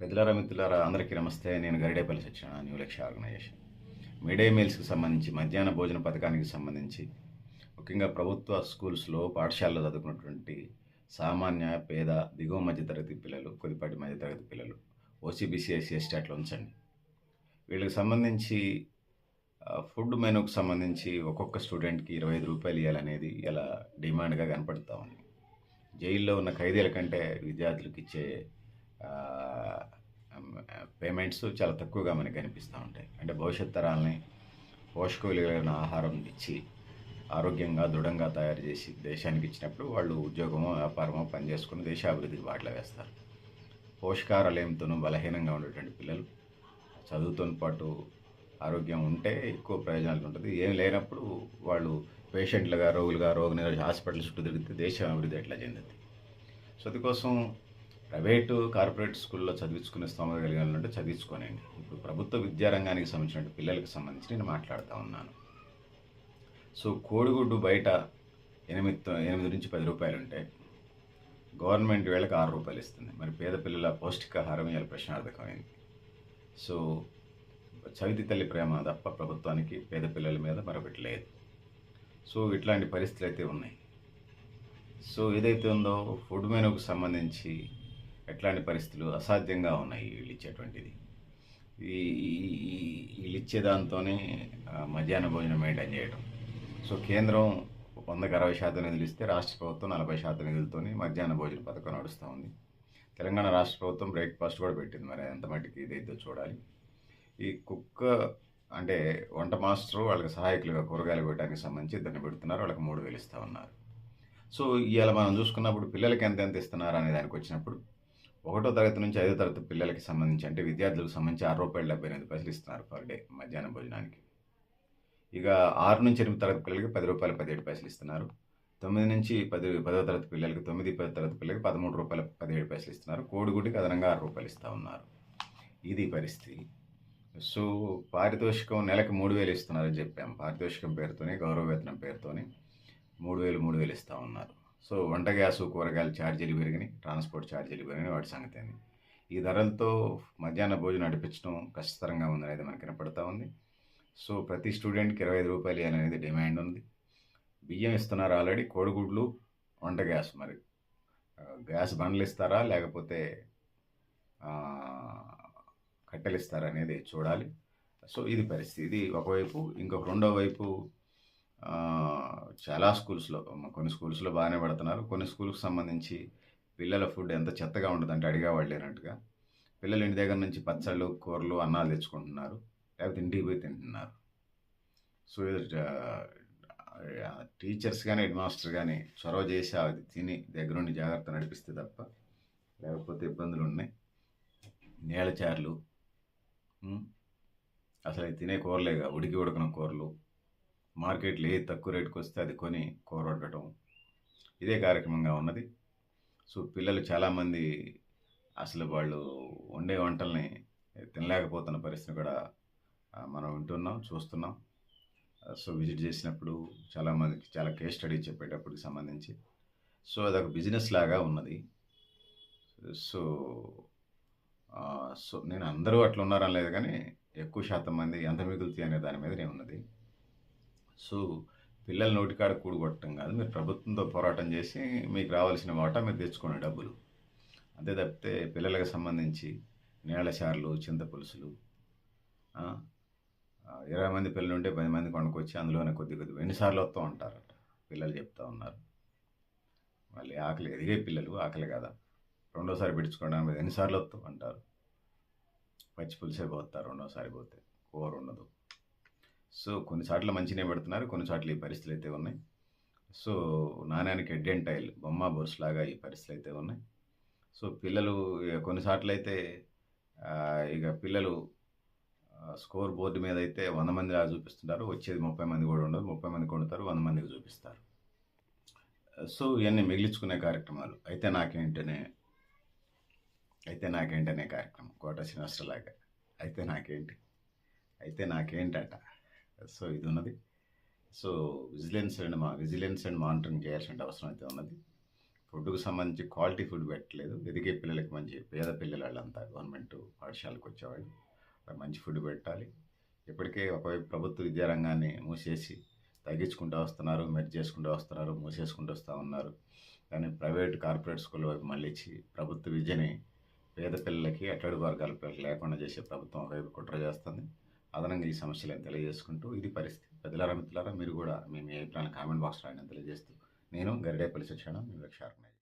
పెద్దలారా మిత్రులారా అందరికీ నమస్తే. నేను గరిడేపల్లి సత్యనారాయణ, న్యూ లక్ష్య ఆర్గనైజేషన్. మిడ్ డే మీల్స్కి సంబంధించి, మధ్యాహ్న భోజన పథకానికి సంబంధించి, ముఖ్యంగా ప్రభుత్వ స్కూల్స్లో పాఠశాలలో చదువుకున్నటువంటి సామాన్య, పేద, దిగువ మధ్యతరగతి పిల్లలు, కొద్దిపాటి మధ్యతరగతి పిల్లలు, ఓసీబీసీ, ఎస్సీ, ఎస్టీ అట్లా ఉంచండి. వీళ్ళకి సంబంధించి ఫుడ్ మెనూకి సంబంధించి ఒక్కొక్క స్టూడెంట్కి రూ. 25 ఇవ్వాలనేది ఇలా డిమాండ్గా కనపడుతూ ఉంది. జైల్లో ఉన్న ఖైదీల కంటే విద్యార్థులకు ఇచ్చే పేమెంట్స్ చాలా తక్కువగా మనకి కనిపిస్తూ ఉంటాయి. అంటే భవిష్యత్ తరాలని పోషక విలువైన ఆహారం ఇచ్చి ఆరోగ్యంగా దృఢంగా తయారు చేసి దేశానికి ఇచ్చినప్పుడు వాళ్ళు ఉద్యోగమో వ్యాపారమో పనిచేసుకుని దేశాభివృద్ధికి బాటలో వేస్తారు. పోషకాహారలేమితోనూ బలహీనంగా ఉండేటువంటి పిల్లలు చదువుతో పాటు ఆరోగ్యం ఉంటే ఎక్కువ ప్రయోజనాలు ఉంటుంది. ఏం లేనప్పుడు వాళ్ళు పేషెంట్లుగా, రోగులుగా, రోగనిరోధక హాస్పిటల్ చుట్టూ తిరిగితే దేశం అభివృద్ధి ఎట్లా చెందుతుంది? సో అందుకోసం ప్రైవేటు, కార్పొరేట్ స్కూల్లో చదివించుకునే స్తోమత కలిగిన వాళ్ళు ఉంటే చదివించుకోనండి. ఇప్పుడు ప్రభుత్వ విద్యారంగానికి సంబంధించిన పిల్లలకు సంబంధించి నేను మాట్లాడుతూ ఉన్నాను. సో కోడిగుడ్డు బయట 8 నుంచి 10 రూపాయలు ఉంటే గవర్నమెంట్ వేళకు 6 రూపాయలు ఇస్తుంది. మరి పేద పిల్లల పౌష్టికాహారం ఇవాళ ప్రశ్నార్థకమైంది. సో చవితి తల్లి ప్రేమ తప్ప ప్రభుత్వానికి పేద పిల్లల మీద మరొకటి లేదు. సో ఇట్లాంటి పరిస్థితులు అయితే ఉన్నాయి. సో ఏదైతే ఉందో ఫుడ్ మెనూకు సంబంధించి ఎట్లాంటి పరిస్థితులు అసాధ్యంగా ఉన్నాయి వీళ్ళు ఇచ్చేటువంటిది. వీళ్ళు ఇచ్చే దాంతోనే మధ్యాహ్న భోజనం మెయింటైన్ చేయడం. సో కేంద్రం 100% నిధులు ఇస్తే రాష్ట్ర ప్రభుత్వం 40% నిధులతోని మధ్యాహ్న భోజన పథకం నడుస్తూ ఉంది. తెలంగాణ రాష్ట్ర ప్రభుత్వం బ్రేక్ఫాస్ట్ కూడా పెట్టింది. మరి ఎంత మట్టికి ఇదైతే చూడాలి. ఈ కుక్క అంటే వంట మాస్టరు వాళ్ళకి సహాయకులుగా కూరగాయలు పెట్టడానికి సంబంధించి ఇద్దరిని పెడుతున్నారు. వాళ్ళకి 3,000 ఇస్తూ ఉన్నారు. సో ఇవాళ మనం చూసుకున్నప్పుడు పిల్లలకి ఎంత ఇస్తున్నారు అనే దానికి వచ్చినప్పుడు 1వ తరగతి నుంచి 5వ తరగతి పిల్లలకి సంబంధించి అంటే విద్యార్థులకు సంబంధించి రూ. 6.78 ఇస్తున్నారు పర్ డే మధ్యాహ్న భోజనానికి. ఇక 6 నుంచి 8 తరగతి పిల్లలకి రూ. 10.17 ఇస్తున్నారు. 9 నుంచి 10వ తరగతి పిల్లలకి 9, 10వ తరగతి పిల్లలకి రూ. 13.17 ఇస్తున్నారు. కోడిగుడ్డికి అదనంగా రూ. 6 ఇస్తూ ఉన్నారు. ఇది పరిస్థితి. సో పారితోషికం నెలకు 3,000 ఇస్తున్నారని చెప్పాము. పారితోషికం పేరుతోనే, గౌరవ వేతనం పేరుతోనే 3,000 ఇస్తూ ఉన్నారు. సో వంట గ్యాసు, కూరగాయల ఛార్జీలు పెరిగినాయి, ట్రాన్స్పోర్ట్ ఛార్జీలు పెరిగినాయి. వాటి సంగతి ఏంది? ఈ ధరలతో మధ్యాహ్న భోజనం నడిపించడం కష్టతరంగా ఉందనేది మనకు కనపడతా ఉంది. సో ప్రతి స్టూడెంట్కి రూ. 25 అనేది డిమాండ్ ఉంది. బియ్యం ఇస్తున్నారు ఆల్రెడీ. కోడిగుడ్లు, వంట గ్యాస్, మరి గ్యాస్ బండ్లు ఇస్తారా లేకపోతే కట్టెలు ఇస్తారా అనేది చూడాలి. సో ఇది పరిస్థితి. ఇది ఒకవైపు. ఇంకొక రెండో వైపు చాలా స్కూల్స్లో, కొన్ని స్కూల్స్లో బాగానే పెడుతున్నారు. కొన్ని స్కూల్కి సంబంధించి పిల్లల ఫుడ్ ఎంత చెత్తగా ఉండదంటే అడిగేవాళ్ళు లేనట్టుగా. పిల్లలు ఇంటి దగ్గర నుంచి పచ్చళ్ళు, కూరలు, అన్నాలు తెచ్చుకుంటున్నారు, లేకపోతే ఇంటికి పోయి తింటున్నారు. సో టీచర్స్ కానీ హెడ్ మాస్టర్ కానీ చొరవ చేసి అది తిని దగ్గరుండి జాగ్రత్త నడిపిస్తే తప్ప లేకపోతే ఇబ్బందులు ఉన్నాయి. నీళ్ళచార్లు, అసలు తినే కూరలేగా, ఉడికిన కూరలు, మార్కెట్లో ఏ తక్కువ రేటుకి వస్తే అది కొని కూర వండటం, ఇదే కార్యక్రమంగా ఉన్నది. సో పిల్లలు చాలామంది అసలు వాళ్ళు వండే వంటల్ని తినలేకపోతున్న పరిస్థితి కూడా మనం వింటున్నాం, చూస్తున్నాం. సో విజిట్ చేసినప్పుడు చాలామందికి చాలా కేస్ స్టడీ చెప్పేటప్పటికి సంబంధించి సో అదొక బిజినెస్ లాగా ఉన్నది. సో సో నేను అందరూ అట్లా ఉన్నారని లేదు, కానీ ఎక్కువ శాతం మంది ఎంత మిగులుతాయి అనే దాని మీదనే ఉన్నది. సో పిల్లల నోటికాడ కూడగొట్టడం కాదు, మీరు ప్రభుత్వంతో పోరాటం చేసి మీకు రావాల్సిన వాటా మీరు తెచ్చుకునే డబ్బులు, అంతే తప్పితే పిల్లలకు సంబంధించి నీళ్ళచార్లు, చింతపులుసులు 20 మంది పిల్లలు ఉంటే 10 మంది కొనుక్కొచ్చి అందులోనే కొద్ది ఎన్నిసార్లు వస్తూ ఉంటారట పిల్లలు చెప్తా ఉన్నారు. మళ్ళీ ఆకలి, ఎదిగే పిల్లలు ఆకలి కదా, రెండోసారి పెట్టుకోవడానికి ఎన్నిసార్లు వస్తావు అంటారు. పచ్చి పులుసే పోతారు రెండోసారి పోతే, కూర ఉండదు. సో కొన్నిసార్లు మంచినే పెడుతున్నారు, కొన్నిసార్లు ఈ పరిస్థితులు అయితే ఉన్నాయి. సో నాణ్యానికి ఎడ్డెంటైల్, బొమ్మ బొరుసులాగా ఈ పరిస్థితులు అయితే ఉన్నాయి. సో పిల్లలు కొన్నిసార్లు అయితే ఇక పిల్లలు స్కోర్ బోర్డు మీద అయితే 100 మంది చూపిస్తుంటారు, వచ్చేది 30 మంది కూడా ఉండదు. 30 మంది కొడతారు, 100 మందికి చూపిస్తారు. సో ఇవన్నీ మిగిలించుకునే కార్యక్రమాలు. అయితే నాకేంటనే కార్యక్రమం కోట శ్రీనివాసరావులాగా. అయితే నాకేంటట. సో ఇది ఉన్నది. సో విజిలెన్స్ అండ్ మానిటరింగ్ చేయాల్సిన అవసరం అయితే ఉన్నది. ఫుడ్‌కు సంబంధించి క్వాలిటీ ఫుడ్ పెట్టలేదు. ఎదిగే పిల్లలకి మంచి పేద పిల్లలు వాళ్ళంతా గవర్నమెంట్ పాఠశాలకు వచ్చేవాళ్ళు. మంచి ఫుడ్ పెట్టాలి. ఇప్పటికే ఒకవైపు ప్రభుత్వ విద్యారంగాన్ని మూసేసి తగ్గించుకుంటూ వస్తున్నారు, మెర్జ్ చేసుకుంటూ వస్తున్నారు, మూసేసుకుంటూ వస్తూ ఉన్నారు. కానీ ప్రైవేట్ కార్పొరేట్ స్కూల్ వైపు మళ్ళించి ప్రభుత్వ విద్యని పేద పిల్లలకి అట్టడుగు వర్గాల పిల్లలకి లేకుండా చేసే ప్రభుత్వం ఒకవైపు కుట్ర చేస్తుంది. అదనంగా ఈ సమస్యలను తెలియజేసుకుంటూ ఇది పరిస్థితి. పెద్దలారా, మిత్రులారా, మీరు కూడా మీ అభిప్రాయాలను కామెంట్ బాక్స్ రాయని తెలియజేస్తూ నేను గరిడేపల్లి శిక్షణ మీ లక్ష్య ఆర్గనైజర్.